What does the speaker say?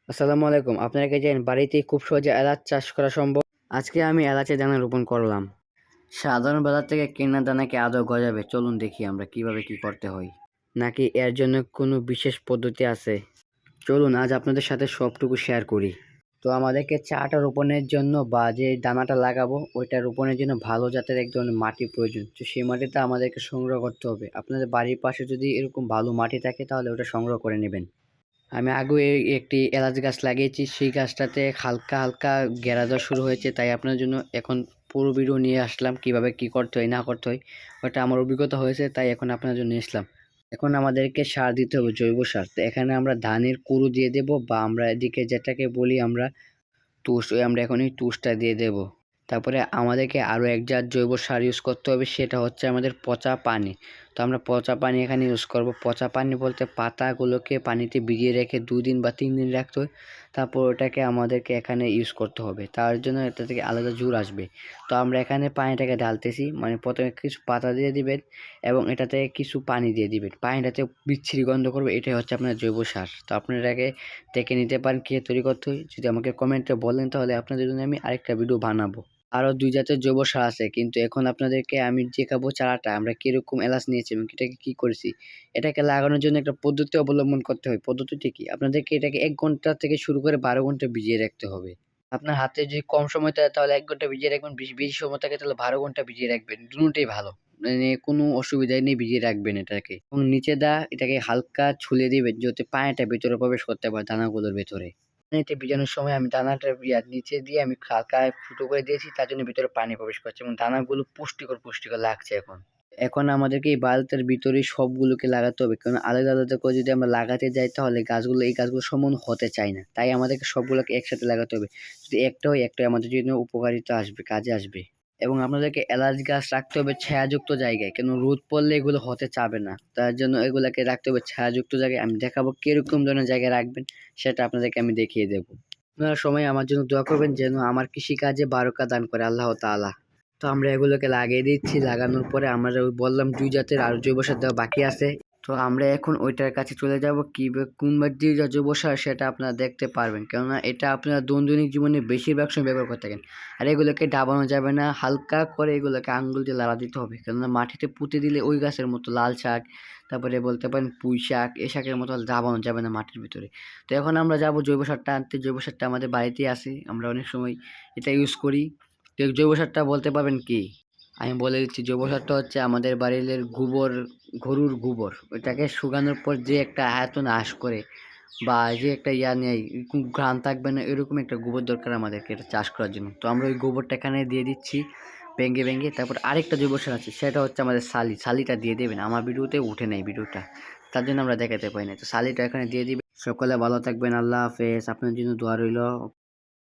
আসসালামু আলাইকুম। আপনারা কি জানেন বাড়িতে খুব সহজে এলাচ চাষ করা সম্ভব? আজকে আমি এলাচের দানা রোপণ করলাম। সাধারণ বাজার থেকে কেনা দানা কি আদৌ গজাবে? চলুন দেখি আমরা কিভাবে কি করতে হয়। নাকি এর জন্য কোনো বিশেষ পদ্ধতি আছে? চলুন আজ আপনাদের সাথে সবটুকু শেয়ার করি। তো আমাদেরকে চাটা রোপণের জন্য বা যে দানাটা লাগাবো ওইটা রোপণের জন্য ভালো জাতের এক ধরনের মাটি প্রয়োজন। তো সেই মাটিটা আমাদেরকে সংগ্রহ করতে হবে। আপনাদের বাড়ির পাশে যদি এরকম ভালো মাটি থাকে তাহলে ওটা সংগ্রহ করে নেবেন। আমি আগেও একটি এলাচ গাছ লাগিয়েছি। সেই গাছটাতে হালকা, হালকা গেরা দেওয়া শুরু হয়েছে। তাই আপনার জন্য এখন পুরো ভিডিও নিয়ে আসলাম কিভাবে কি করতে হয় না করতে হয়। ওটা আমার অভিজ্ঞতা হয়েছে তাই এখন আপনার জন্য নিয়ে আসলাম। এখন আমাদেরকে সার দিতে হবে, জৈব সার। তো এখানে আমরা ধানের কুড়ো দিয়ে দেব বা আমরা এদিকে যেটাকে বলি আমরা তুষ, আমরা এখন এই তুষটা দিয়ে দেব। তারপরে আমাদেরকে আরও এক জাত জৈব সার ইউজ করতে হবে, সেটা হচ্ছে আমাদের পচা পানি। তো আমরা পচা পানি এখানে ইউজ করব। পচা পানি বলতে পাতাগুলোকে পানিতে ভিজিয়ে রেখে ২ দিন বা ৩ দিন রাখতে হয়। তারপর ওটাকে আমাদেরকে এখানে ইউজ করতে হবে। তার জন্য এটা থেকে আলাদা জুর আসবে। তো আমরা এখানে পানিটাকে ঢালতেছি। মানে প্রথমে কিছু পাতা দিয়ে দিবেন এবং এটাতে কিছু পানি দিয়ে দিবেন। পানিটাতে বিচ্ছিরি গন্ধ করবে, এটাই হচ্ছে আপনার জৈব সার। তো আপনারা এটাকে দেখে নিতে পারেন কীভাবে তৈরি করতে হয়। যদি আমাকে কমেন্টে বলেন তাহলে আপনাদের জন্য আমি আরেকটা ভিডিও বানাবো। আরও ২ জাতের জৈব সার আছে, কিন্তু এখন আপনাদেরকে আমি দেখাবো চারাটা আমরা কিরকম এলাচ নিয়েছি এবং এটাকে কি করেছি। এটাকে লাগানোর জন্য একটা পদ্ধতি অবলম্বন করতে হয়। পদ্ধতিটি কি? আপনাদেরকে এটাকে ১ ঘন্টা থেকে শুরু করে ১২ ঘন্টা ভিজিয়ে রাখতে হবে। আপনার হাতে যদি কম সময় থাকে তাহলে ১ ঘন্টা ভিজিয়ে রাখবেন, বেশি সময় থাকে তাহলে ১২ ঘন্টা ভিজিয়ে রাখবেন। দুটোই ভালো। মানে কোনো অসুবিধাই নেই, ভিজিয়ে রাখবেন এটাকে। এবং নিচে এটাকে হালকা ছুলে দিবেন যাতে পানিটা ভেতরে প্রবেশ করতে পারে দানাগুলোর ভেতরে। পানিতে ভিজানোর সময় আমি দানাটা নিচে দিয়ে আমি হালকা ফুটো করে দিয়েছি, তার জন্য ভিতরে পানি প্রবেশ করছে এবং দানাগুলো পুষ্টিকর, পুষ্টিকর লাগছে এখন। এখন আমাদেরকে এই বালতির ভিতরেই সবগুলোকে লাগাতে হবে। কারণ আলাদা, আলাদা করে যদি আমরা লাগাতে যাই তাহলে এই গাছগুলো সমান হতে চায় না। তাই আমাদেরকে সবগুলোকে একসাথে লাগাতে হবে। যদি একটা হয় একটাই আমাদের জন্য উপকারিতা আসবে, কাজে আসবে। এবং আপনাদেরকে এলাচ গাছ রাখতে হবে ছায়াযুক্ত জায়গায়। কেন রোদ পড়লে এগুলো হতে চাবে না। তার জন্য এগুলাকে রাখতে হবে ছায়াযুক্ত জায়গায়। আমি দেখাবো কিরকম ধরনের জায়গায় রাখবেন সেটা আপনাদেরকে আমি দেখিয়ে দেব। আপনারা সবাই আমার জন্য দোয়া করবেন যেন আমার কৃষিকাজে বারাকা দান করে আল্লাহ তাআলা। তো আমরা এগুলোকে লাগিয়ে দিচ্ছি। লাগানোর পরে আমরা ওই বললাম ২ জাতের আরো জৈব সার দেওয়া বাকি আছে। তো আমরা এখন ওইটার কাছে চলে যাব। কোন মাটির জৈব সার সেটা আপনারা দেখতে পারবেন। কেননা এটা আপনারা দৈনন্দিন জীবনে বেশিরভাগ সময় ব্যবহার করে থাকেন। আর এগুলোকে ডাবানো যাবে না। হালকা করে এগুলোকে আঙ্গুল দিয়ে লাড়া দিতে হবে। কেননা মাটিতে পুঁতে দিলে ওই গাছের মতো লাল শাক, তারপরে বলতে পারেন পুঁই শাক, এই শাকের মতো দাবানো যাবে না মাটির ভিতরে। তো এখন আমরা যাব জৈব সারটা আনতে। জৈব সারটা আমাদের বাড়িতেই আছে। আমরা অনেক সময় এটা ইউজ করি। তো এই জৈব সারটা বলতে পারবেন কি? আমি বলে দিচ্ছি, জৈব সারটা হচ্ছে আমাদের বাড়ির গোবর, গরুর গোবর। ওইটাকে শুকানোর পর যে একটা আয়তন হ্রাস করে বা যে একটা নেয়, ঘ্রাণ থাকবে না এরকম একটা গোবর দরকার আমাদেরকে এটা চাষ করার জন্য। তো আমরা ওই গোবরটা এখানে দিয়ে দিচ্ছি ভেঙে, ভেঙে। তারপর আরেকটা জৈব সার আছে, সেটা হচ্ছে আমাদের ছালিটা দিয়ে দেবেন। আমার ভিডিওতে উঠে নাই ভিডিওটা। তার জন্য আমরা দেখাতে পারি না। তো ছালিটা এখানে দিয়ে দিবেন। সকলে ভালো থাকবেন। আল্লাহ হাফেজ। আপনার জন্য দোয়া রইল।